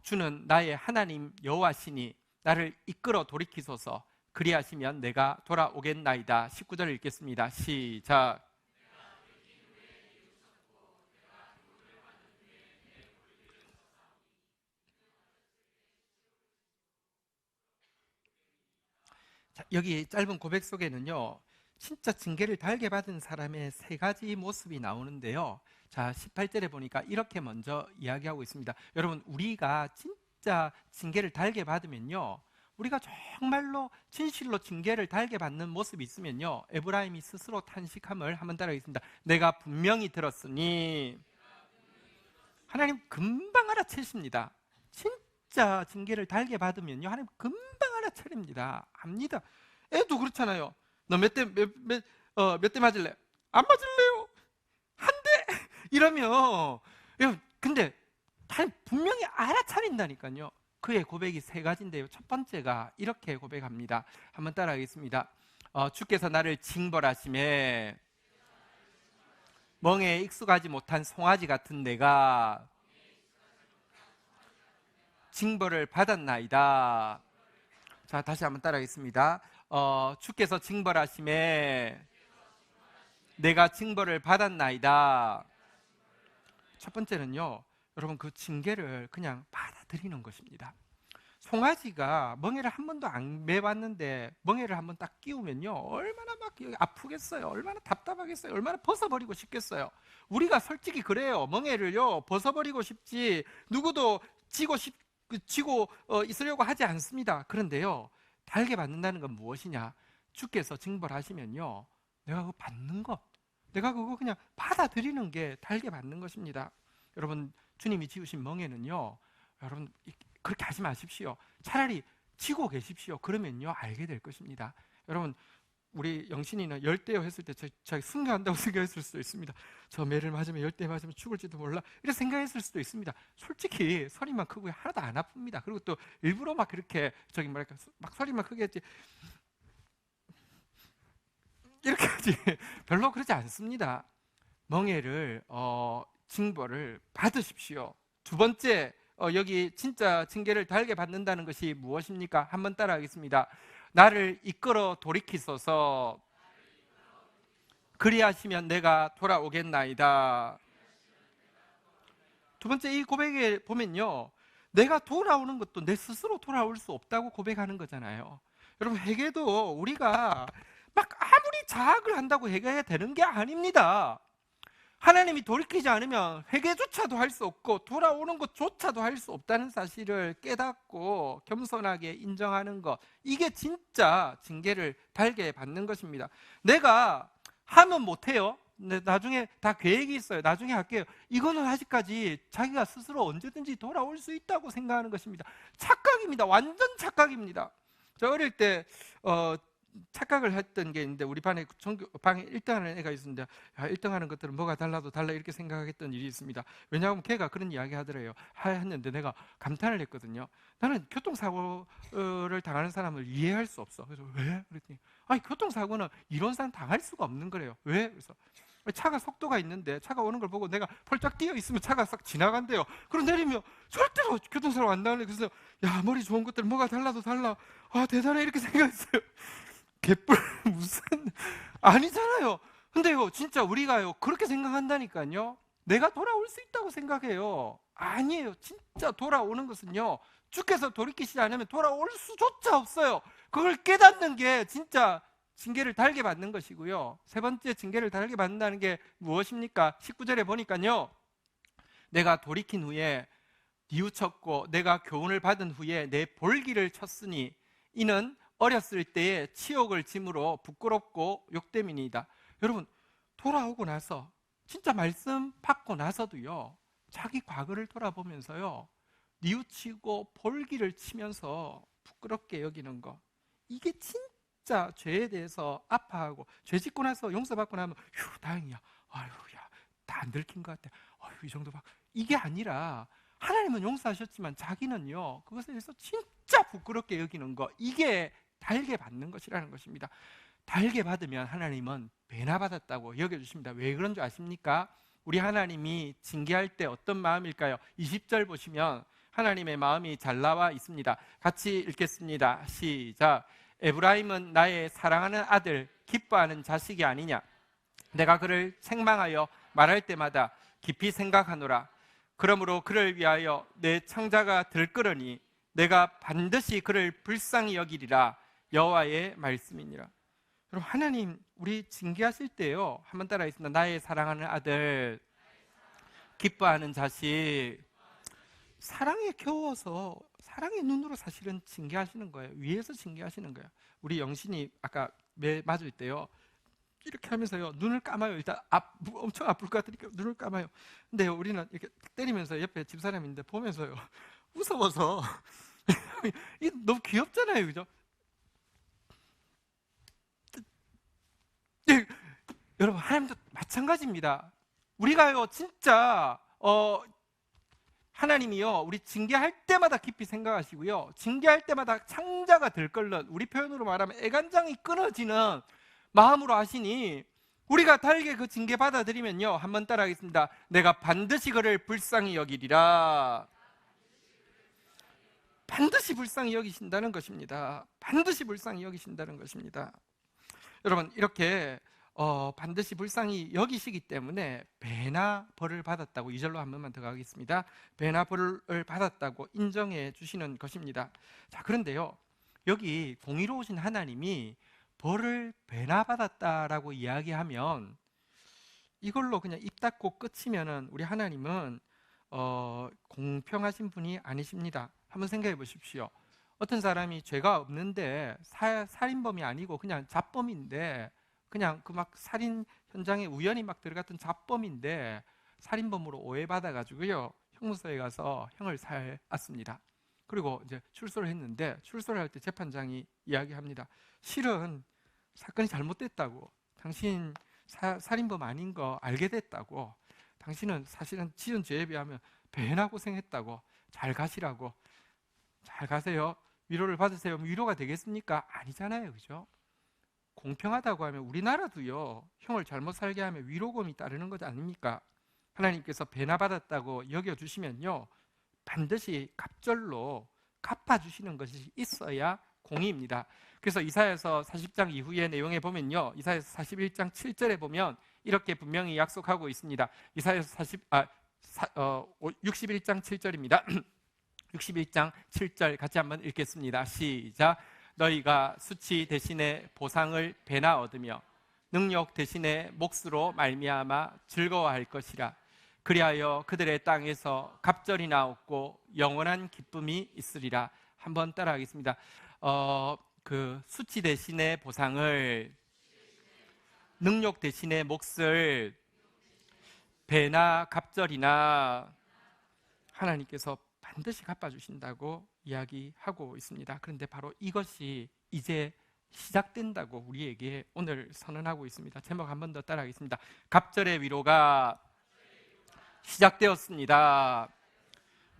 주는 나의 하나님 여호와시니 나를 이끌어 돌이키소서. 그리하시면 내가 돌아오겠나이다. 19절을 읽겠습니다. 시작. 자, 여기 짧은 고백 속에는요, 진짜 징계를 달게 받은 사람의 3가지 모습이 나오는데요. 자, 18절에 보니까 이렇게 먼저 이야기하고 있습니다. 여러분, 우리가 진짜 징계를 달게 받으면요, 우리가 정말로 진실로 징계를 달게 받는 모습이 있으면요, 에브라임이 스스로 탄식함을 한번 따라하겠습니다. 내가 분명히 들었으니. 하나님 금방 알아채십니다. 진짜 징계를 달게 받으면요, 하나님 금방 알아차립니다. 압니다. 애도 그렇잖아요. 너 몇 대 맞을래? 안 맞을래요. 한 대. 이러면 근데 하나님 분명히 알아차린다니까요. 그의 고백이 3가지인데요. 첫 번째가 이렇게 고백합니다. 한번 따라하겠습니다. 주께서 나를 징벌하심에 멍에 익숙하지 못한 송아지 같은 내가 징벌을 받았나이다. 자, 다시 한번 따라하겠습니다. 주께서 징벌하심에 내가 징벌을 받았나이다. 첫 번째는요, 여러분, 그 징계를 그냥 받아들이는 것입니다. 송아지가 멍에를 한 번도 안 매봤는데 멍에를 한번 딱 끼우면요, 얼마나 막 아프겠어요. 얼마나 답답하겠어요. 얼마나 벗어버리고 싶겠어요. 우리가 솔직히 그래요. 멍에를요 벗어버리고 싶지 누구도 지고 있으려고 하지 않습니다. 그런데요, 달게 받는다는 건 무엇이냐? 주께서 징벌하시면요, 내가 그거 받는 것, 내가 그거 그냥 받아들이는 게 달게 받는 것입니다. 여러분, 주님이 지으신 멍에는요, 여러분 그렇게 하지 마십시오. 차라리 지고 계십시오. 그러면요, 알게 될 것입니다. 여러분, 우리 영신이는 10대요 했을 때 자기 순교한다고 생각했을 수도 있습니다. 저 매를 맞으면 10대 맞으면 죽을지도 몰라, 이렇게 생각했을 수도 있습니다. 솔직히 소리만 크고 하나도 안 아픕니다. 그리고 또 일부러 막 그렇게 막 소리만 크게 했지 이렇게 하지 별로 그러지 않습니다. 멍에를 징벌을 받으십시오. 두 번째, 여기 진짜 징계를 달게 받는다는 것이 무엇입니까? 한번 따라하겠습니다. 나를 이끌어 돌이키소서. 그리하시면 내가 돌아오겠나이다. 두 번째, 이 고백에 보면요, 내가 돌아오는 것도 내 스스로 돌아올 수 없다고 고백하는 거잖아요. 여러분, 회개도 우리가 막 아무리 자학을 한다고 회개가 되는 게 아닙니다. 하나님이 돌이키지 않으면 회개조차도 할 수 없고 돌아오는 것조차도 할 수 없다는 사실을 깨닫고 겸손하게 인정하는 것, 이게 진짜 징계를 달게 받는 것입니다. 내가 하면 못해요. 나중에 다 계획이 있어요. 나중에 할게요. 이거는 아직까지 자기가 스스로 언제든지 돌아올 수 있다고 생각하는 것입니다. 착각입니다. 완전 착각입니다. 저 어릴 때 착각을 했던 게 있는데, 우리 방에 1등하는 애가 있었는데, 1등하는 것들은 뭐가 달라도 달라 이렇게 생각했던 일이 있습니다. 왜냐하면 걔가 그런 이야기 하더래요. 했는데 내가 감탄을 했거든요. 나는 교통사고를 당하는 사람을 이해할 수 없어. 그래서 왜? 그랬더니 아니, 교통사고는 이론상 당할 수가 없는 거래요. 왜? 그래서 차가 속도가 있는데 차가 오는 걸 보고 내가 펄쩍 뛰어 있으면 차가 싹 지나간대요. 그럼 내리면 절대로 교통사고 안 나오네. 그래서 야, 머리 좋은 것들 뭐가 달라도 달라. 아, 대단해 이렇게 생각했어요. 개뿔 무슨 아니잖아요. 근데요, 진짜 우리가요 그렇게 생각한다니까요. 내가 돌아올 수 있다고 생각해요. 아니에요. 진짜 돌아오는 것은요, 주께서 돌이키시지 않으면 돌아올 수조차 없어요. 그걸 깨닫는 게 진짜 징계를 달게 받는 것이고요. 세 번째 징계를 달게 받는다는 게 무엇입니까? 19절에 보니까요, 내가 돌이킨 후에 뉘우쳤고 내가 교훈을 받은 후에 내 볼기를 쳤으니 이는 어렸을 때에 치욕을 짐으로 부끄럽고 욕됨이니이다. 여러분, 돌아오고 나서 진짜 말씀 받고 나서도요, 자기 과거를 돌아보면서요 뉘우치고 볼기를 치면서 부끄럽게 여기는 거, 이게 진짜 죄에 대해서 아파하고, 죄 짓고 나서 용서받고 나면 휴, 다행이야, 아유야, 다 안 들킨 것 같아, 아유, 이 정도 봐, 이게 아니라 하나님은 용서하셨지만 자기는요 그것에 대해서 진짜 부끄럽게 여기는 거, 이게 달게 받는 것이라는 것입니다. 달게 받으면 하나님은 배나 받았다고 여겨주십니다. 왜 그런 줄 아십니까? 우리 하나님이 징계할 때 어떤 마음일까요? 20절 보시면 하나님의 마음이 잘 나와 있습니다. 같이 읽겠습니다. 시작. 에브라임은 나의 사랑하는 아들, 기뻐하는 자식이 아니냐. 내가 그를 책망하여 말할 때마다 깊이 생각하노라. 그러므로 그를 위하여 내 창자가 들끓으니 내가 반드시 그를 불쌍히 여기리라. 여호와의 말씀이니라. 여러분, 하나님 우리 징계하실 때요, 한번 따라하겠습니다. 나의 사랑하는 아들, 기뻐하는 자식. 사랑에 겨워서 사랑의 눈으로 사실은 징계하시는 거예요. 위에서 징계하시는 거예요. 우리 영신이 아까 매 맞을 때요, 이렇게 하면서요 눈을 감아요. 일단 엄청 아플 것 같으니까 눈을 감아요. 근데 우리는 이렇게 때리면서 옆에 집사람인데 보면서요 무서워서 이 너무 귀엽잖아요, 그죠? 네, 여러분, 하나님도 마찬가지입니다. 우리가요 진짜 하나님이요 우리 징계할 때마다 깊이 생각하시고요, 징계할 때마다 창자가 들끓는, 우리 표현으로 말하면 애간장이 끊어지는 마음으로 하시니, 우리가 달게 그 징계 받아들이면요, 한번 따라하겠습니다. 내가 반드시 그를 불쌍히 여기리라. 반드시 불쌍히 여기신다는 것입니다. 반드시 불쌍히 여기신다는 것입니다. 여러분, 이렇게 반드시 불쌍히 여기시기 때문에 배나 벌을 받았다고, 2절로 한 번만 더 가겠습니다. 배나 벌을 받았다고 인정해 주시는 것입니다. 자, 그런데요, 여기 공의로우신 하나님이 벌을 배나 받았다라고 이야기하면 이걸로 그냥 입 닫고 끝이면은 우리 하나님은 공평하신 분이 아니십니다. 한번 생각해 보십시오. 어떤 사람이 죄가 없는데 살인범이 아니고 그냥 잡범인데, 그냥 그 막 살인 현장에 우연히 막 들어갔던 잡범인데 살인범으로 오해받아 가지고요 형무소에 가서 형을 살았습니다. 그리고 이제 출소를 했는데, 출소를 할 때 재판장이 이야기합니다. 실은 사건이 잘못됐다고, 당신 살인범 아닌 거 알게 됐다고, 당신은 사실은 지은 죄에 비하면 배나 고생했다고, 잘 가시라고. 잘 가세요, 위로를 받으세요. 위로가 되겠습니까? 아니잖아요, 그죠? 공평하다고 하면 우리나라도요 형을 잘못 살게 하면 위로금이 따르는 것 아닙니까? 하나님께서 배나 받았다고 여겨주시면요 반드시 갑절로 갚아주시는 것이 있어야 공의입니다. 그래서 이사야서 40장 이후의 내용에 보면요, 이사야서 41장 7절에 보면 이렇게 분명히 약속하고 있습니다. 이사야서 61장 7절입니다. 61장 7절 같이 한번 읽겠습니다. 시작. 너희가 수치 대신에 보상을 배나 얻으며 능력 대신에 몫으로 말미암아 즐거워할 것이라. 그리하여 그들의 땅에서 갑절이나 얻고 영원한 기쁨이 있으리라. 한번 따라하겠습니다. 그 수치 대신에 보상을, 능력 대신에 몫을 배나 갑절이나 하나님께서 반드시 갚아주신다고 이야기하고 있습니다. 그런데 바로 이것이 이제 시작된다고 우리에게 오늘 선언하고 있습니다. 제목 한 번 더 따라하겠습니다. 갑절의 위로가 시작되었습니다.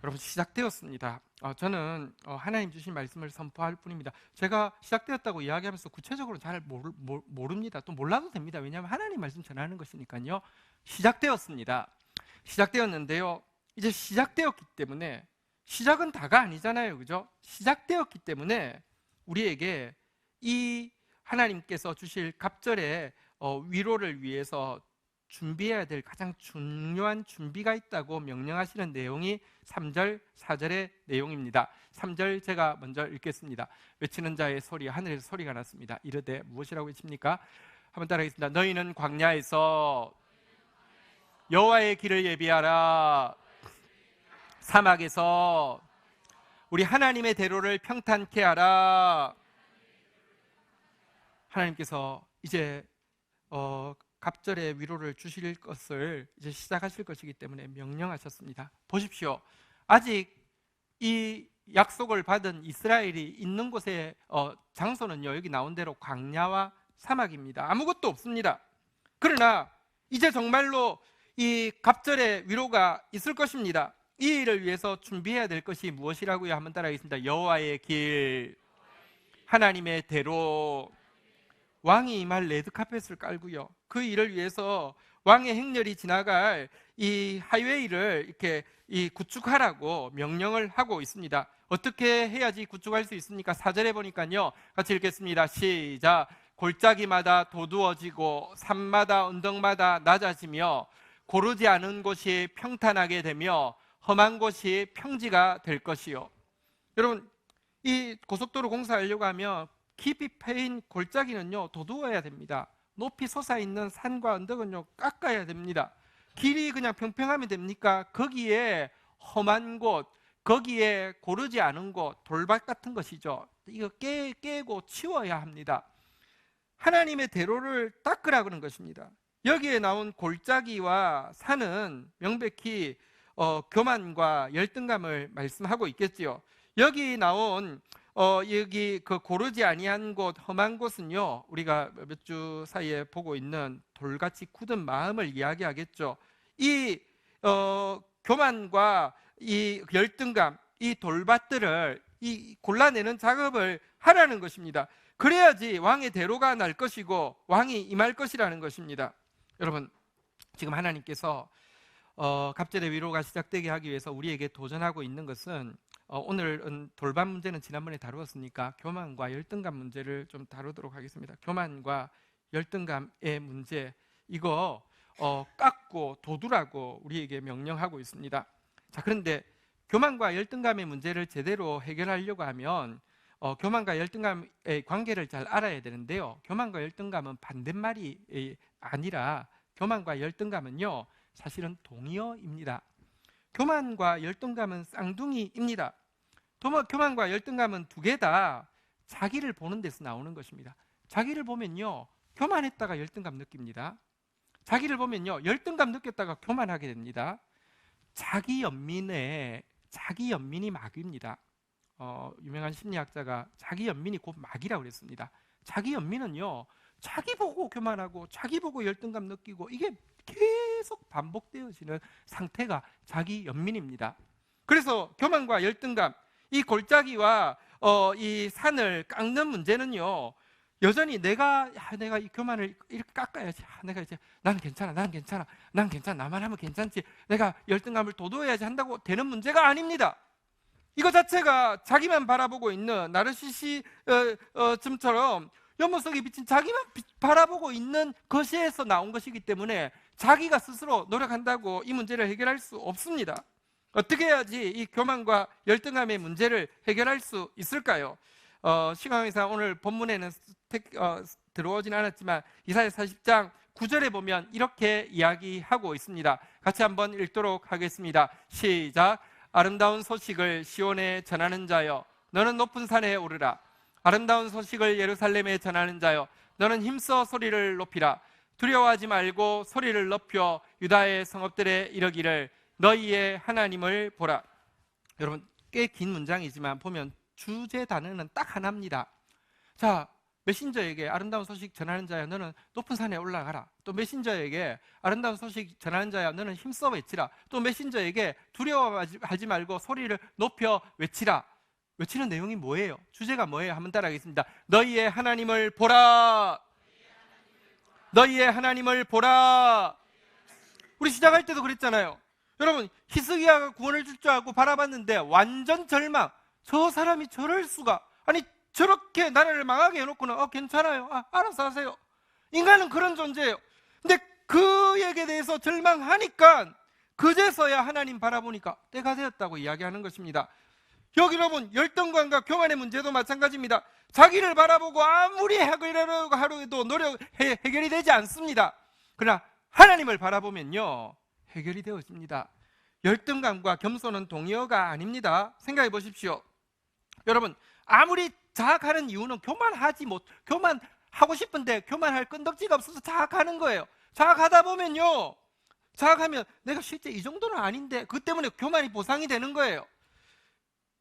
여러분, 시작되었습니다. 저는 하나님 주신 말씀을 선포할 뿐입니다. 제가 시작되었다고 이야기하면서 구체적으로 잘 모릅니다. 또 몰라도 됩니다. 왜냐하면 하나님 말씀 전하는 것이니까요. 시작되었습니다. 시작되었는데요, 이제 시작되었기 때문에, 시작은 다가 아니잖아요, 그죠? 시작되었기 때문에 우리에게 이 하나님께서 주실 갑절의 위로를 위해서 준비해야 될 가장 중요한 준비가 있다고 명령하시는 내용이 3절, 4절의 내용입니다. 3절 제가 먼저 읽겠습니다. 외치는 자의 소리, 하늘에서 소리가 났습니다. 이르되, 무엇이라고 외칩니까? 한번 따라하겠습니다. 너희는 광야에서 여호와의 길을 예비하라. 사막에서 우리 하나님의 대로를 평탄케 하라. 하나님께서 이제 갑절의 위로를 주실 것을 이제 시작하실 것이기 때문에 명령하셨습니다. 보십시오. 아직 이 약속을 받은 이스라엘이 있는 곳의 장소는요, 여기 나온 대로 광야와 사막입니다. 아무것도 없습니다. 그러나 이제 정말로 이 갑절의 위로가 있을 것입니다. 이 일을 위해서 준비해야 될 것이 무엇이라고요? 한번 따라하겠습니다. 여호와의 길, 하나님의 대로. 왕이 임할 레드카펫을 깔고요, 그 일을 위해서 왕의 행렬이 지나갈 이 하이웨이를 이렇게 구축하라고 명령을 하고 있습니다. 어떻게 해야지 구축할 수 있습니까? 4절에 보니까요, 같이 읽겠습니다. 시작. 골짜기마다 도두어지고 산마다 언덕마다 낮아지며 고르지 않은 곳이 평탄하게 되며 험한 곳이 평지가 될 것이요. 여러분, 이 고속도로 공사하려고 하면 깊이 패인 골짜기는요, 도두어야 됩니다. 높이 솟아있는 산과 언덕은요, 깎아야 됩니다. 길이 그냥 평평하면 됩니까? 거기에 험한 곳, 거기에 고르지 않은 곳, 돌밭 같은 것이죠. 이거 깨고 치워야 합니다. 하나님의 대로를 닦으라 그런 것입니다. 여기에 나온 골짜기와 산은 명백히 교만과 열등감을 말씀하고 있겠지요. 여기 나온 여기 그 고르지 아니한 곳, 험한 곳은요, 우리가 몇 주 사이에 보고 있는 돌같이 굳은 마음을 이야기하겠죠. 이 교만과 이 열등감, 이 돌밭들을 골라내는 작업을 하라는 것입니다. 그래야지 왕의 대로가 날 것이고 왕이 임할 것이라는 것입니다. 여러분, 지금 하나님께서 갑절의 위로가 시작되게 하기 위해서 우리에게 도전하고 있는 것은, 오늘은 돌밭 문제는 지난번에 다루었으니까 교만과 열등감 문제를 좀 다루도록 하겠습니다. 교만과 열등감의 문제, 이거 깎고 도두라고 우리에게 명령하고 있습니다. 자, 그런데 교만과 열등감의 문제를 제대로 해결하려고 하면 교만과 열등감의 관계를 잘 알아야 되는데요, 교만과 열등감은 반대말이 아니라 교만과 열등감은요, 사실은 동의어입니다. 교만과 열등감은 쌍둥이입니다. 교만과 열등감은 두 개 다 자기를 보는 데서 나오는 것입니다. 자기를 보면요, 교만했다가 열등감 느낍니다. 자기를 보면요, 열등감 느꼈다가 교만하게 됩니다. 자기 연민이 마귀입니다. 유명한 심리학자가 자기 연민이 곧 마귀라고 그랬습니다. 자기 연민은요, 자기 보고 교만하고 자기 보고 열등감 느끼고, 이게 계속 반복되어지는 상태가 자기 연민입니다. 그래서 교만과 열등감, 이 골짜기와 이 산을 깎는 문제는요, 여전히 내가 이 교만을 이렇게 깎아야지, 내가 이제 난 괜찮아, 나만 하면 괜찮지, 내가 열등감을 도도해야지 한다고 되는 문제가 아닙니다. 이거 자체가 자기만 바라보고 있는 나르시시즘처럼 연못속에 비친 자기만 바라보고 있는 것에서 나온 것이기 때문에 자기가 스스로 노력한다고 이 문제를 해결할 수 없습니다. 어떻게 해야지 이 교만과 열등감의 문제를 해결할 수 있을까요? 시간상 오늘 본문에는 들어오진 않았지만 이사야 40장 9절에 보면 이렇게 이야기하고 있습니다. 같이 한번 읽도록 하겠습니다. 시작. 아름다운 소식을 시온에 전하는 자여, 너는 높은 산에 오르라. 아름다운 소식을 예루살렘에 전하는 자여, 너는 힘써 소리를 높이라. 두려워하지 말고 소리를 높여 유다의 성읍들에 이르기를 너희의 하나님을 보라. 여러분, 꽤 긴 문장이지만 보면 주제 단어는 딱 하나입니다. 자, 메신저에게 아름다운 소식 전하는 자야, 너는 높은 산에 올라가라. 또 메신저에게 아름다운 소식 전하는 자야, 너는 힘써 외치라. 또 메신저에게 두려워하지 말고 소리를 높여 외치라. 외치는 내용이 뭐예요? 주제가 뭐예요? 한번 따라하겠습니다. 너희의 하나님을 보라. 너희의 하나님을 보라. 우리 시작할 때도 그랬잖아요. 여러분, 히스기야가 구원을 줄 줄 알고 바라봤는데 완전 절망. 저 사람이 저럴 수가. 아니, 저렇게 나라를 망하게 해놓고는 괜찮아요, 알아서 하세요. 인간은 그런 존재예요. 근데 그에게 대해서 절망하니까 그제서야 하나님 바라보니까 때가 되었다고 이야기하는 것입니다. 여기 여러분, 열등감과 교만의 문제도 마찬가지입니다. 자기를 바라보고 아무리 해결하려고 하려도 해결이 되지 않습니다. 그러나 하나님을 바라보면요, 해결이 되어집니다. 열등감과 겸손은 동의어가 아닙니다. 생각해 보십시오. 여러분, 아무리 자학하는 이유는 교만하고 싶은데 교만할 끈덕지가 없어서 자학하는 거예요. 자학하다 보면요, 자학하면 내가 실제 이 정도는 아닌데, 그 때문에 교만이 보상이 되는 거예요.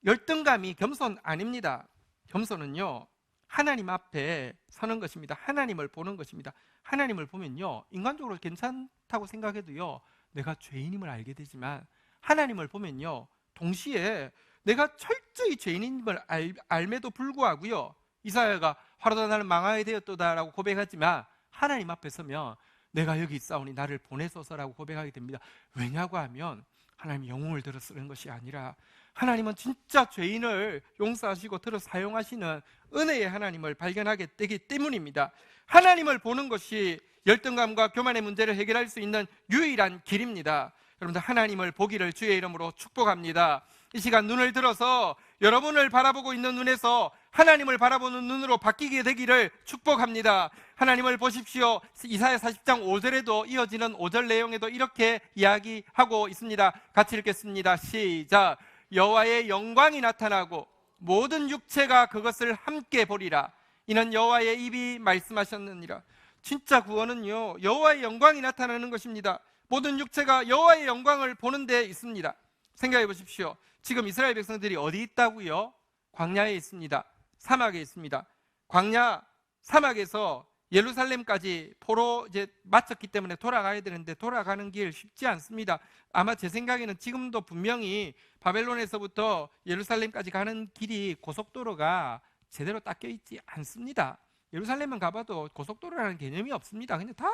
열등감이 겸손 아닙니다. 겸손은요, 하나님 앞에 서는 것입니다. 하나님을 보는 것입니다. 하나님을 보면요, 인간적으로 괜찮다고 생각해도요, 내가 죄인임을 알게 되지만 하나님을 보면요, 동시에 내가 철저히 죄인임을 알매도 불구하고요, 이사야가 화로다 나는 망하게 되었도다라고 고백하지만 하나님 앞에 서면 내가 여기 있사오니 나를 보내소서라고 고백하게 됩니다. 왜냐고 하면 하나님이 영웅을 들어 쓰는 것이 아니라 하나님은 진짜 죄인을 용서하시고 들어 사용하시는 은혜의 하나님을 발견하게 되기 때문입니다. 하나님을 보는 것이 열등감과 교만의 문제를 해결할 수 있는 유일한 길입니다. 여러분들, 하나님을 보기를 주의 이름으로 축복합니다. 이 시간 눈을 들어서 여러분을 바라보고 있는 눈에서 하나님을 바라보는 눈으로 바뀌게 되기를 축복합니다. 하나님을 보십시오. 이사야 40장 5절에도 이어지는 5절 내용에도 이렇게 이야기하고 있습니다. 같이 읽겠습니다. 시작. 여호와의 영광이 나타나고 모든 육체가 그것을 함께 보리라. 이는 여호와의 입이 말씀하셨느니라. 진짜 구원은요, 여호와의 영광이 나타나는 것입니다. 모든 육체가 여호와의 영광을 보는 데 있습니다. 생각해 보십시오. 지금 이스라엘 백성들이 어디 있다고요? 광야에 있습니다. 사막에 있습니다. 광야 사막에서 예루살렘까지 포로 이제 마쳤기 때문에 돌아가야 되는데 돌아가는 길 쉽지 않습니다. 아마 제 생각에는 지금도 분명히 바벨론에서부터 예루살렘까지 가는 길이 고속도로가 제대로 닦여 있지 않습니다. 예루살렘만 가봐도 고속도로라는 개념이 없습니다. 그냥 다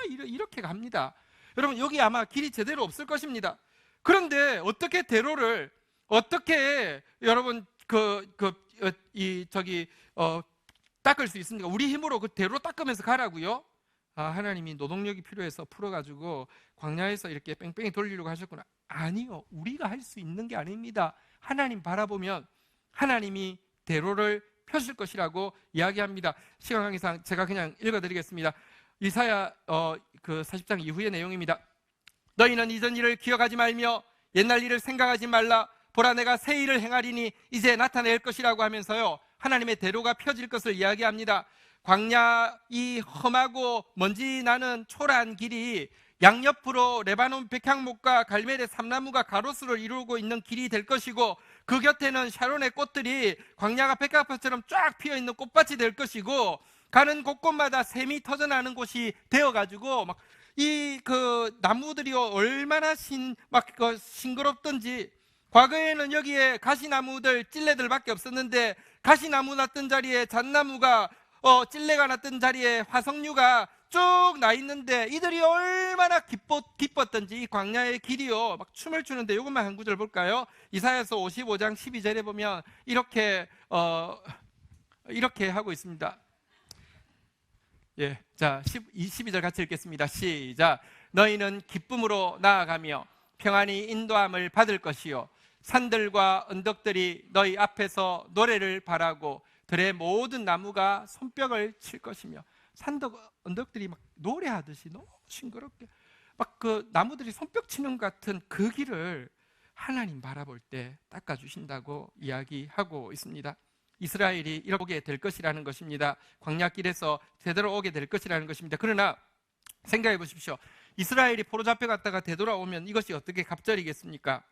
이렇게 갑니다. 여러분, 여기 아마 길이 제대로 없을 것입니다. 그런데 어떻게 대로를 어떻게 여러분 닦을 수 있습니까? 우리 힘으로 그 대로 닦으면서 가라고요? 하나님이 노동력이 필요해서 풀어가지고 광야에서 이렇게 뺑뺑이 돌리려고 하셨구나. 아니요, 우리가 할 수 있는 게 아닙니다. 하나님 바라보면 하나님이 대로를 펴실 것이라고 이야기합니다. 시간 관계상 제가 그냥 읽어드리겠습니다. 이사야 40장 이후의 내용입니다. 너희는 이전 일을 기억하지 말며 옛날 일을 생각하지 말라. 보라, 내가 새 일을 행하리니 이제 나타낼 것이라고 하면서요, 하나님의 대로가 펴질 것을 이야기합니다. 광야 이 험하고 먼지 나는 초라한 길이 양옆으로 레바논 백향목과 갈멜의 삼나무가 가로수를 이루고 있는 길이 될 것이고, 그 곁에는 샤론의 꽃들이 광야가 백합화처럼 쫙 피어있는 꽃밭이 될 것이고, 가는 곳곳마다 샘이 터져나는 곳이 되어가지고 막 나무들이 얼마나 싱그럽던지. 과거에는 여기에 가시나무들, 찔레들밖에 없었는데 가시나무 났던 자리에 잣나무가 찔레가 났던 자리에 화석류가 쭉 나 있는데 이들이 얼마나 기뻤던지 이 광야의 길이요 막 춤을 추는데, 이것만 한 구절 볼까요? 이사야서 55장 12절에 보면 이렇게 하고 있습니다. 자, 12절 같이 읽겠습니다. 시작. 너희는 기쁨으로 나아가며 평안히 인도함을 받을 것이요 산들과 언덕들이 너희 앞에서 노래를 바라고 들의 모든 나무가 손뼉을 칠 것이며 언덕들이 막 노래하듯이 너무 싱그럽게 막 그 나무들이 손뼉 치는 것 같은 그 길을 하나님 바라볼 때 닦아주신다고 이야기하고 있습니다. 이스라엘이 이렇게 오게 될 것이라는 것입니다. 광야길에서 제대로 오게 될 것이라는 것입니다. 그러나 생각해 보십시오. 이스라엘이 포로 잡혀갔다가 되돌아오면 이것이 어떻게 갑절이겠습니까?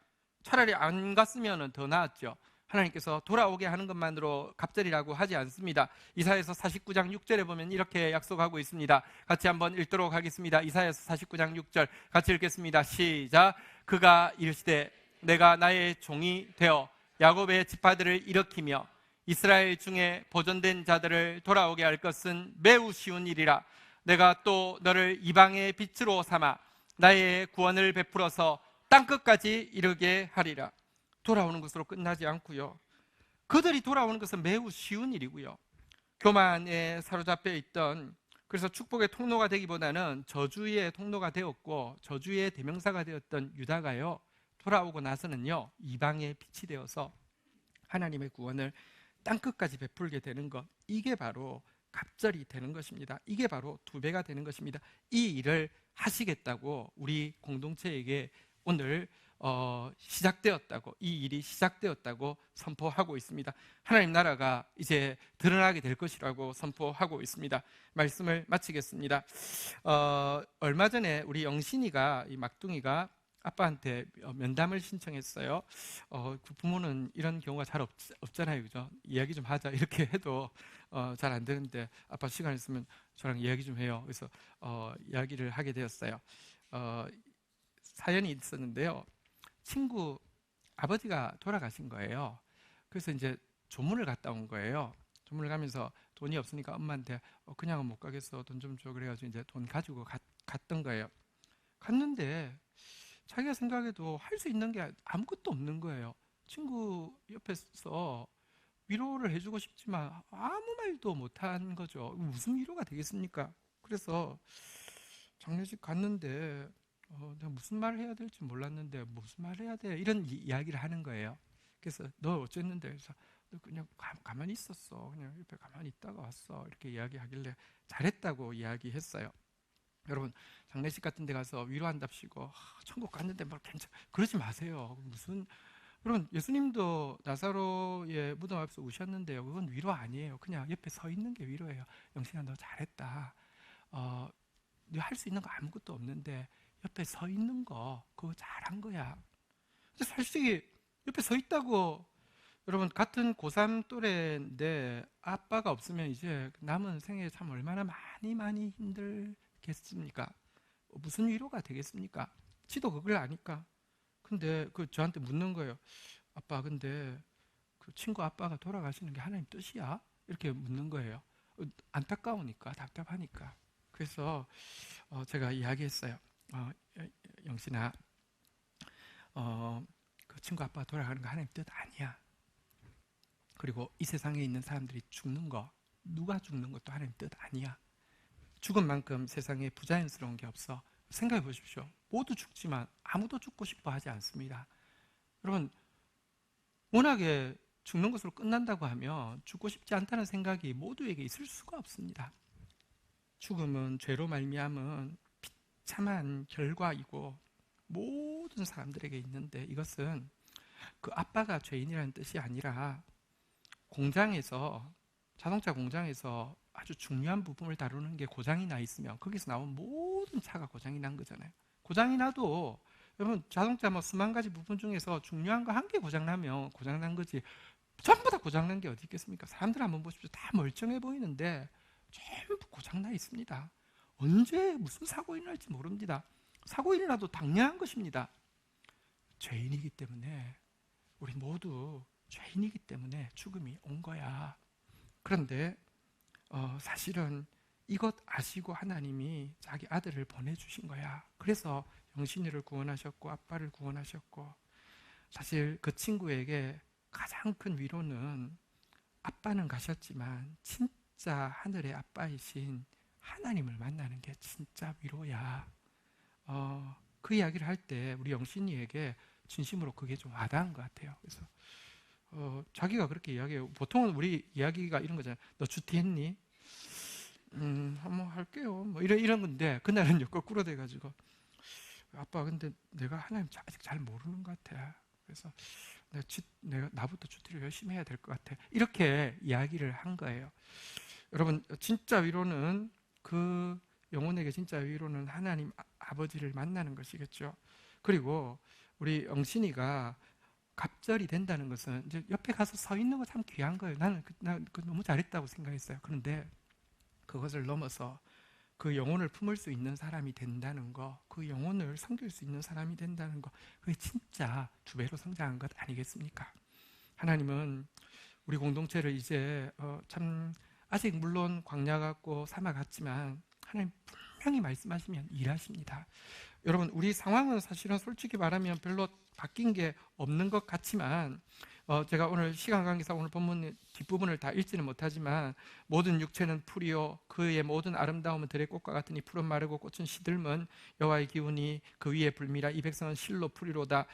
차라리 안 갔으면 더 나았죠. 하나님께서 돌아오게 하는 것만으로 갑절이라고 하지 않습니다. 이사야서 49장 6절에 보면 이렇게 약속하고 있습니다. 같이 한번 읽도록 하겠습니다. 이사야서 49장 6절 같이 읽겠습니다. 시작. 그가 이르시되 내가 나의 종이 되어 야곱의 지파들을 일으키며 이스라엘 중에 보존된 자들을 돌아오게 할 것은 매우 쉬운 일이라. 내가 또 너를 이방의 빛으로 삼아 나의 구원을 베풀어서 땅끝까지 이르게 하리라. 돌아오는 것으로 끝나지 않고요, 그들이 돌아오는 것은 매우 쉬운 일이고요, 교만에 사로잡혀 있던, 그래서 축복의 통로가 되기보다는 저주의 통로가 되었고 저주의 대명사가 되었던 유다가요, 돌아오고 나서는요 이방의 빛이 되어서 하나님의 구원을 땅끝까지 베풀게 되는 것, 이게 바로 갑절이 되는 것입니다. 이게 바로 2배가 되는 것입니다. 이 일을 하시겠다고 우리 공동체에게 오늘 시작되었다고, 이 일이 시작되었다고 선포하고 있습니다. 하나님 나라가 이제 드러나게 될 것이라고 선포하고 있습니다. 말씀을 마치겠습니다. 얼마 전에 우리 영신이가, 이 막둥이가 아빠한테 면담을 신청했어요. 그 부모는 이런 경우가 잘 없잖아요, 그죠? 이야기 좀 하자 이렇게 해도 잘 안 되는데, 아빠 시간 있으면 저랑 이야기 좀 해요. 그래서 이야기를 하게 되었어요. 사연이 있었는데요, 친구 아버지가 돌아가신 거예요. 그래서 이제 조문을 갔다 온 거예요. 조문을 가면서 돈이 없으니까 엄마한테 그냥은 못 가겠어, 돈 좀 줘, 그래가지고 이제 돈 가지고 갔던 거예요. 갔는데 자기가 생각해도 할 수 있는 게 아무것도 없는 거예요. 친구 옆에서 위로를 해주고 싶지만 아무 말도 못한 거죠. 무슨 위로가 되겠습니까? 그래서 장례식 갔는데 내가 무슨 말을 해야 될지 몰랐는데 무슨 말을 해야 돼? 이런 이야기를 하는 거예요. 그래서 너 어쨌는데? 그래서 너 그냥 가만히 있었어. 그냥 옆에 가만히 있다가 왔어. 이렇게 이야기하길래 잘했다고 이야기했어요. 여러분, 장례식 같은 데 가서 위로한답시고 천국 갔는데 뭐 그러지 마세요. 무슨, 여러분, 예수님도 나사로의 무덤 앞에서 우셨는데요, 그건 위로 아니에요. 그냥 옆에 서 있는 게 위로예요. 영신아, 너 잘했다. 너 할 수 있는 거 아무것도 없는데 옆에 서 있는 거 그거 잘한 거야. 근데 솔직히 옆에 서 있다고, 여러분 같은 고3 또래인데 아빠가 없으면 이제 남은 생에 참 얼마나 많이 힘들겠습니까? 무슨 위로가 되겠습니까? 지도 그걸 아니까. 근데 그 저한테 묻는 거예요. 아빠, 근데 그 친구 아빠가 돌아가시는 게 하나님 뜻이야? 이렇게 묻는 거예요. 안타까우니까, 답답하니까. 그래서 제가 이야기했어요. 영신아, 그 친구 아빠가 돌아가는 거 하나님 뜻 아니야. 그리고 이 세상에 있는 사람들이 죽는 거, 누가 죽는 것도 하나님 뜻 아니야. 죽은 만큼 세상에 부자연스러운 게 없어. 생각해 보십시오. 모두 죽지만 아무도 죽고 싶어 하지 않습니다. 여러분, 워낙에 죽는 것으로 끝난다고 하면 죽고 싶지 않다는 생각이 모두에게 있을 수가 없습니다. 죽음은 죄로 말미암은 비참한 결과이고 모든 사람들에게 있는데, 이것은 그 아빠가 죄인이라는 뜻이 아니라 공장에서, 자동차 공장에서 아주 중요한 부품을 다루는 게 고장이 나 있으면 거기서 나온 모든 차가 고장이 난 거잖아요. 고장이 나도 여러분, 자동차 뭐 수만 가지 부품 중에서 중요한 거 한 개 고장 나면 고장 난 거지, 전부 다 고장 난 게 어디 있겠습니까? 사람들 한번 보십시오. 다 멀쩡해 보이는데 전부 고장 나 있습니다. 언제 무슨 사고 일어날지 모릅니다. 사고 일어나도 당연한 것입니다. 죄인이기 때문에, 우리 모두 죄인이기 때문에 죽음이 온 거야. 그런데 사실은 이것 아시고 하나님이 자기 아들을 보내주신 거야. 그래서 영신이를 구원하셨고 아빠를 구원하셨고, 사실 그 친구에게 가장 큰 위로는 아빠는 가셨지만 진짜 하늘의 아빠이신 하나님을 만나는 게 진짜 위로야. 그 이야기를 할 때 우리 영신이에게 진심으로 그게 좀 와닿은 것 같아요. 그래서 자기가 그렇게 이야기해요. 보통은 우리 이야기가 이런 거잖아요. 너 주티했니? 한번 할게요. 뭐 이런 건데 그날은요 거꾸로 돼가지고 아빠 근데 내가 하나님 아직 잘 모르는 것 같아. 그래서 내가 나부터 주티를 열심히 해야 될 것 같아. 이렇게 이야기를 한 거예요. 여러분 진짜 위로는 그 영혼에게 진짜 위로는 하나님 아버지를 만나는 것이겠죠. 그리고 우리 영신이가 갑절이 된다는 것은 이제 옆에 가서 서 있는 거 참 귀한 거예요. 나는 너무 잘했다고 생각했어요. 그런데 그것을 넘어서 그 영혼을 품을 수 있는 사람이 된다는 거, 그 영혼을 섬길 수 있는 사람이 된다는 거, 그게 진짜 두 배로 성장한 것 아니겠습니까? 하나님은 우리 공동체를 이제 참 아직 물론 광야 같고 사막 같지만 하나님 분명히 말씀하시면 일하십니다. 여러분 우리 상황은 사실은 솔직히 말하면 별로 바뀐 게 없는 것 같지만 제가 오늘 시간 관계상 오늘 본문 뒷부분을 다 읽지는 못하지만 모든 육체는 풀이요 그의 모든 아름다움은 들의 꽃과 같으니 풀은 마르고 꽃은 시들면 여호와의 기운이 그 위에 불미라 이 백성은 실로 풀이로다.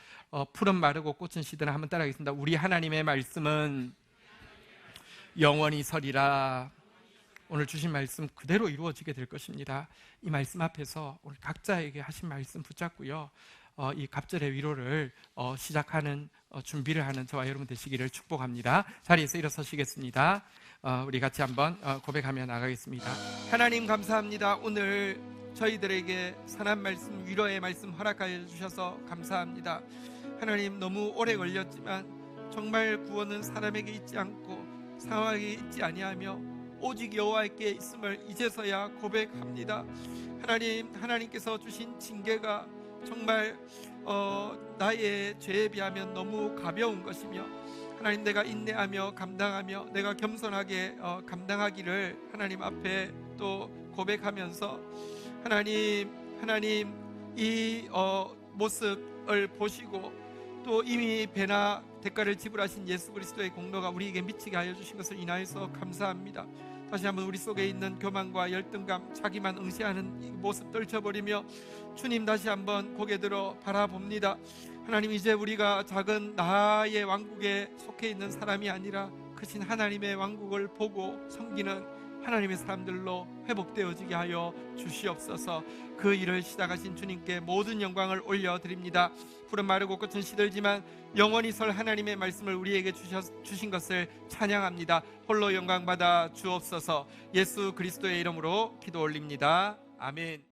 풀은 마르고 꽃은 시드나. 한번 따라하겠습니다. 우리 하나님의 말씀은 영원히 서리라. 오늘 주신 말씀 그대로 이루어지게 될 것입니다. 이 말씀 앞에서 오늘 각자에게 하신 말씀 붙잡고요. 이 갑절의 위로를 시작하는 준비를 하는 저와 여러분 되시기를 축복합니다. 자리에서 일어서시겠습니다. 우리 같이 한번 고백하며 나가겠습니다. 하나님 감사합니다. 오늘 저희들에게 선한 말씀, 위로의 말씀 허락하여 주셔서 감사합니다. 하나님 너무 오래 걸렸지만 정말 구원은 사람에게 있지 않고 상황에 있지 아니하며 오직 여호와께 있음을 이제서야 고백합니다. 하나님께서 주신 징계가 정말 나의 죄에 비하면 너무 가벼운 것이며 하나님 내가 인내하며 감당하며 내가 겸손하게 감당하기를 하나님 앞에 또 고백하면서 하나님 이 모습을 보시고 또 이미 배나 대가를 지불하신 예수 그리스도의 공로가 우리에게 미치게 하여 주신 것을 인하여서 감사합니다. 다시 한번 우리 속에 있는 교만과 열등감, 자기만 응시하는 이 모습 떨쳐버리며 주님 다시 한번 고개 들어 바라봅니다. 하나님 이제 우리가 작은 나의 왕국에 속해 있는 사람이 아니라 크신 하나님의 왕국을 보고 섬기는 하나님의 사람들로 회복되어지게 하여 주시옵소서. 그 일을 시작하신 주님께 모든 영광을 올려드립니다. 풀은 마르고 꽃은 시들지만 영원히 설 하나님의 말씀을 우리에게 주신 것을 찬양합니다. 홀로 영광 받아 주옵소서. 예수 그리스도의 이름으로 기도 올립니다. 아멘.